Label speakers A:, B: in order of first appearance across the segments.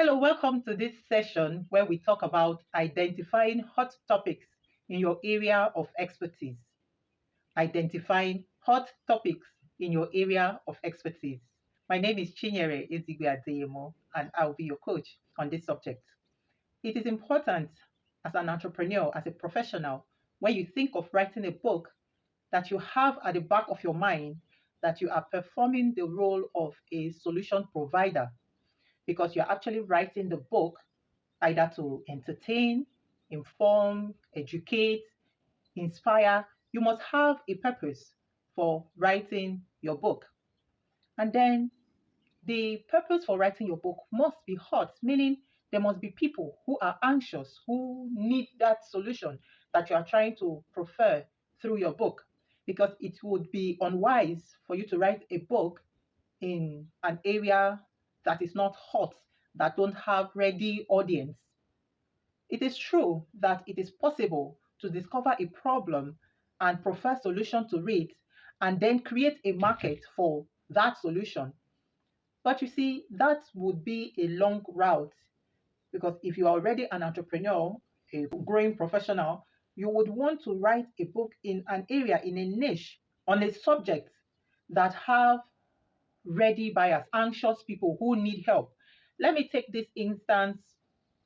A: Hello, welcome to this session where we talk about identifying hot topics in your area of expertise. Identifying hot topics in your area of expertise. My name is Chinyere Ezigwe Adeyemo, and I'll be your coach on this subject. It is important as an entrepreneur, as a professional, when you think of writing a book, that you have at the back of your mind that you are performing the role of a solution provider because you're actually writing the book either to entertain, inform, educate, inspire. You must have a purpose for writing your book. And then the purpose for writing your book must be hot, meaning there must be people who are anxious, who need that solution that you are trying to prefer through your book. Because it would be unwise for you to write a book in an area that is not hot, that don't have ready audience. It is true that it is possible to discover a problem and prefer solution to it and then create a market for that solution. But you see, that would be a long route because if you are already an entrepreneur, a growing professional, you would want to write a book in an area, in a niche, on a subject that have ready buyers, anxious people who need help. Let me take this instance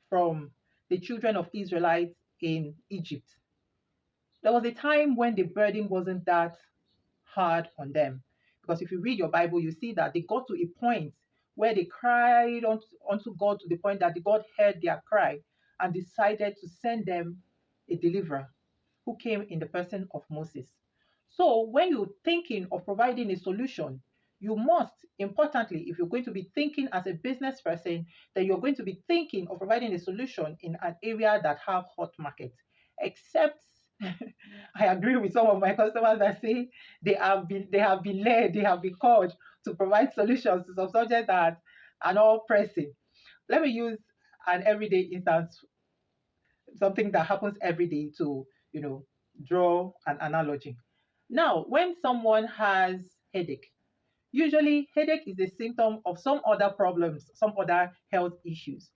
A: from the children of Israelites in Egypt. There was a time when the burden wasn't that hard on them. Because if you read your Bible, you see that they got to a point where they cried unto God to the point that the God heard their cry and decided to send them a deliverer who came in the person of Moses. So when you're thinking of providing a solution, you must, importantly, if you're going to be thinking as a business person, then you're going to be thinking of providing a solution in an area that have hot market. Except I agree with some of my customers that say they have been led, they have been called to provide solutions to some subjects that are not pressing. Let me use an everyday instance, something that happens every day to, draw an analogy. Now, when someone has headache, usually headache is a symptom of some other problems, some other health issues.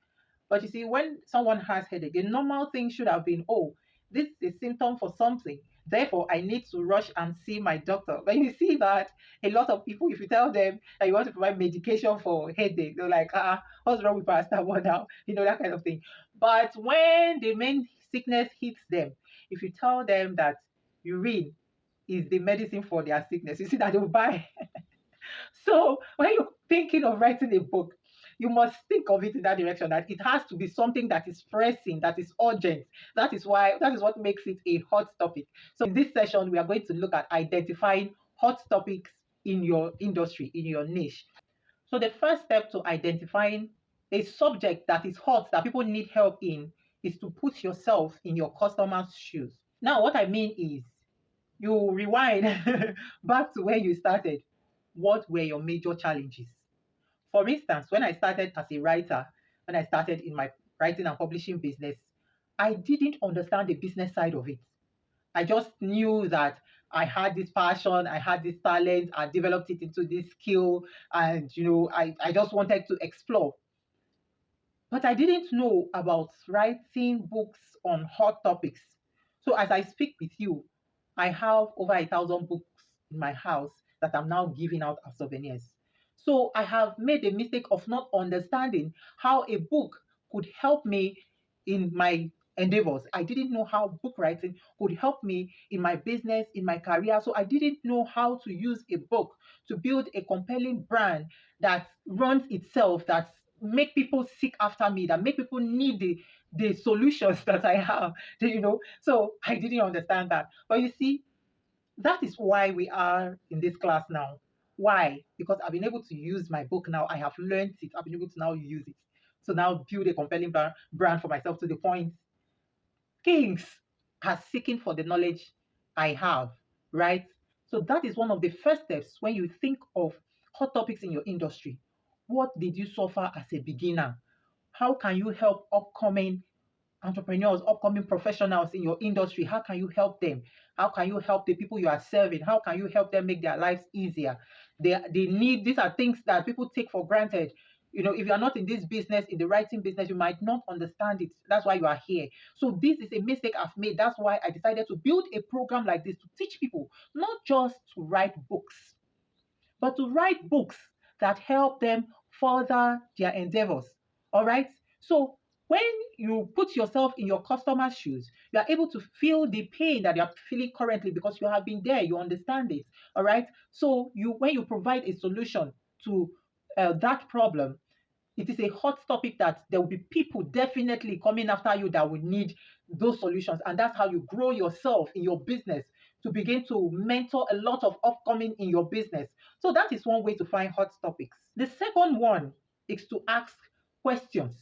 A: But you see, when someone has headache, the normal thing should have been, oh, this is a symptom for something. Therefore, I need to rush and see my doctor. But you see that a lot of people, if you tell them that you want to provide medication for headache, they're like, what's wrong with paracetamol now? That kind of thing. But when the main sickness hits them, if you tell them that urine is the medicine for their sickness, you see that they'll buy. So when you're thinking of writing a book, you must think of it in that direction, that it has to be something that is pressing, that is urgent. That is what makes it a hot topic. So in this session, we are going to look at identifying hot topics in your industry, in your niche. So the first step to identifying a subject that is hot, that people need help in, is to put yourself in your customer's shoes. Now, what I mean is, you rewind back to where you started. What were your major challenges? For instance, when I started as a writer, when I started in my writing and publishing business, I didn't understand the business side of it. I just knew that I had this passion, I had this talent, I developed it into this skill, and I just wanted to explore. But I didn't know about writing books on hot topics. So as I speak with you, I have over 1,000 books in my house that I'm now giving out as souvenirs. So I have made the mistake of not understanding how a book could help me in my endeavors. I didn't know how book writing could help me in my business, in my career. So I didn't know how to use a book to build a compelling brand that runs itself, that make people seek after me, that make people need the solutions that I have. So I didn't understand that. But you see, that is why we are in this class now. Why? Because I've been able to use my book now. I have learned it. I've been able to now use it. So now build a compelling brand for myself, to the point kings are seeking for the knowledge I have, right? So that is one of the first steps when you think of hot topics in your industry. What did you suffer as a beginner? How can you help upcoming entrepreneurs, upcoming professionals in your industry? How can you help them? How can you help the people you are serving? How can you help them make their lives easier? They need, these are things that people take for granted. If you are not in this business, in the writing business, you might not understand it. That's why you are here. So this is a mistake I've made. That's why I decided to build a program like this to teach people not just to write books, but to write books that help them further their endeavors. All right. So when you put yourself in your customer's shoes, you are able to feel the pain that you are feeling currently because you have been there, you understand it. All right. So when you provide a solution to that problem, it is a hot topic that there will be people definitely coming after you that will need those solutions. And that's how you grow yourself in your business, to begin to mentor a lot of upcoming in your business. So that is one way to find hot topics. The second one is to ask questions.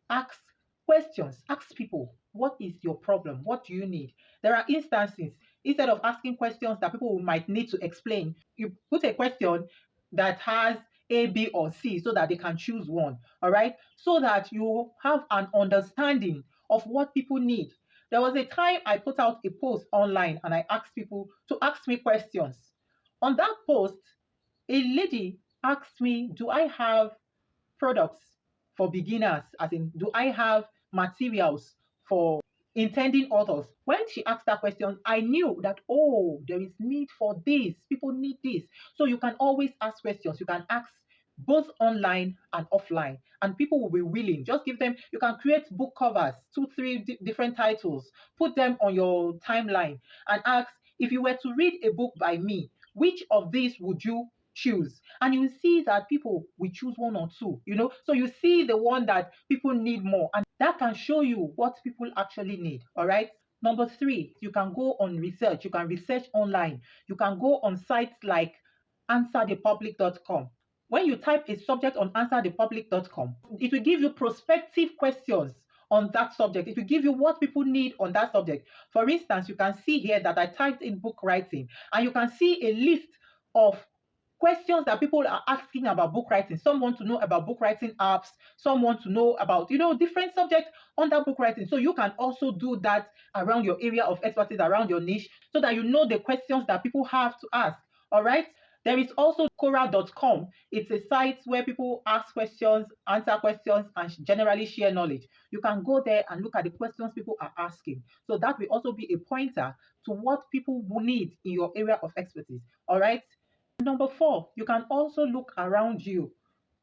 A: Ask questions. Ask people, what is your problem? What do you need? There are instances, instead of asking questions that people might need to explain, you put a question that has A, B, or C so that they can choose one. All right. So that you have an understanding of what people need. There was a time I put out a post online and I asked people to ask me questions. On that post, a lady asked me, do I have products for beginners? As in, do I have materials for intending authors? When she asked that question, I knew that, oh, there is need for this. People need this. So you can always ask questions. You can ask both online and offline, and people will be willing. Just give them, you can create book covers, 2 3 different titles, put them on your timeline and ask, if you were to read a book by me, which of these would you choose? And you see that people will choose one or two. So you see the one that people need more, and that can show you what people actually need. All right. Number three, you can go on research. You can research online. You can go on sites like answerthepublic.com. When you type a subject on answerthepublic.com, it will give you prospective questions on that subject. It will give you what people need on that subject. For instance, you can see here that I typed in book writing, and you can see a list of questions that people are asking about book writing. Some want to know about book writing apps. Some want to know about, different subjects under book writing. So you can also do that around your area of expertise, around your niche, so that you know the questions that people have to ask. All right. There is also Quora.com. It's a site where people ask questions, answer questions, and generally share knowledge. You can go there and look at the questions people are asking. So that will also be a pointer to what people will need in your area of expertise. All right. Number four, you can also look around you.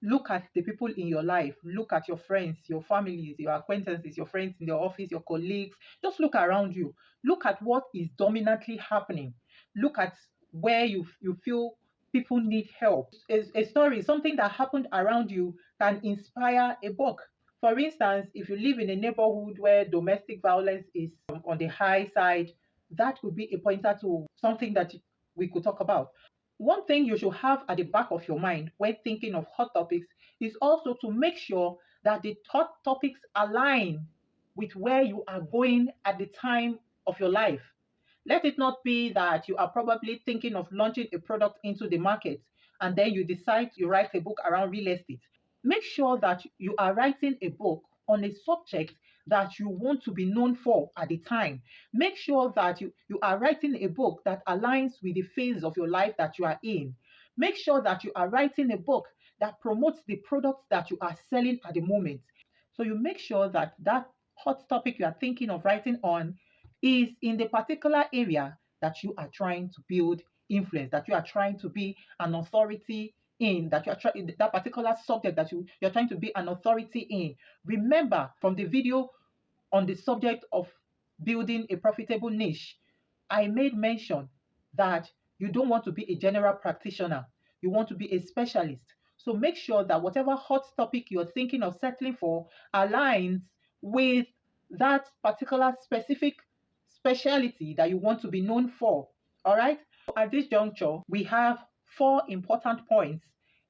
A: Look at the people in your life. Look at your friends, your families, your acquaintances, your friends in your office, your colleagues. Just look around you. Look at what is dominantly happening. Look at where you feel people need help. A story, something that happened around you, can inspire a book. For instance, if you live in a neighborhood where domestic violence is on the high side, that could be a pointer to something that we could talk about. One thing you should have at the back of your mind when thinking of hot topics is also to make sure that the hot topics align with where you are going at the time of your life. Let it not be that you are probably thinking of launching a product into the market and then you decide to write a book around real estate. Make sure that you are writing a book on a subject that you want to be known for at the time. Make sure that you are writing a book that aligns with the phase of your life that you are in. Make sure that you are writing a book that promotes the products that you are selling at the moment. So you make sure that that hot topic you are thinking of writing on is in the particular area that you are trying to build influence, that you are trying to be an authority in, that you are trying that particular subject that you're trying to be an authority in. Remember from the video on the subject of building a profitable niche, I made mention that you don't want to be a general practitioner. You want to be a specialist. So make sure that whatever hot topic you're thinking of settling for aligns with that particular specific specialty that you want to be known for. All right. At this juncture, we have 4 important points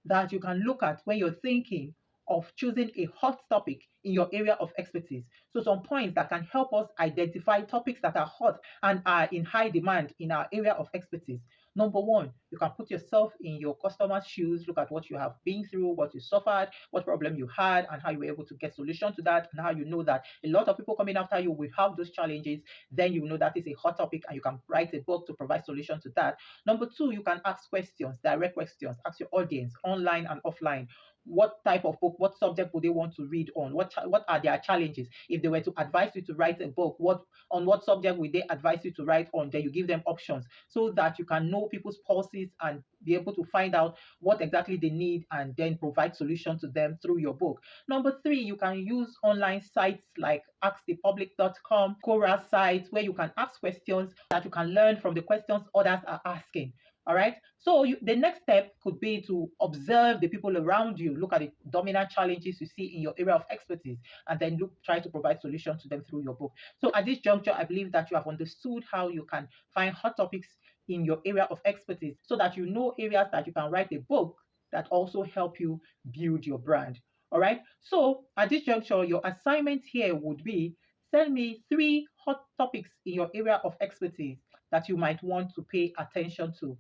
A: that you can look at when you're thinking of choosing a hot topic in your area of expertise. So some points that can help us identify topics that are hot and are in high demand in our area of expertise. Number one, you can put yourself in your customer's shoes, look at what you have been through, what you suffered, what problem you had, and how you were able to get solution to that, and how you know that a lot of people coming after you will have those challenges. Then you know that is a hot topic and you can write a book to provide solution to that. Number two, you can ask questions, direct questions, ask your audience online and offline. what type of book, what subject would they want to read on, what are their challenges. If they were to advise you to write a book, what subject would they advise you to write on? Then you give them options so that you can know people's pulses and be able to find out what exactly they need and then provide solution to them through your book. Number three, you can use online sites like askthepublic.com, Quora sites, where you can ask questions that you can learn from the questions others are asking. All right. So the next step could be to observe the people around you, look at the dominant challenges you see in your area of expertise, and then try to provide solutions to them through your book. So at this juncture, I believe that you have understood how you can find hot topics in your area of expertise so that you know areas that you can write a book that also help you build your brand. All right. So at this juncture, your assignment here would be send me 3 hot topics in your area of expertise that you might want to pay attention to.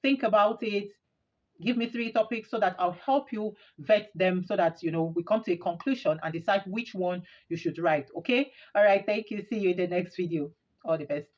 A: Think about it. Give me 3 topics so that I'll help you vet them so that we come to a conclusion and decide which one you should write. Okay. All right. Thank you. See you in the next video. All the best.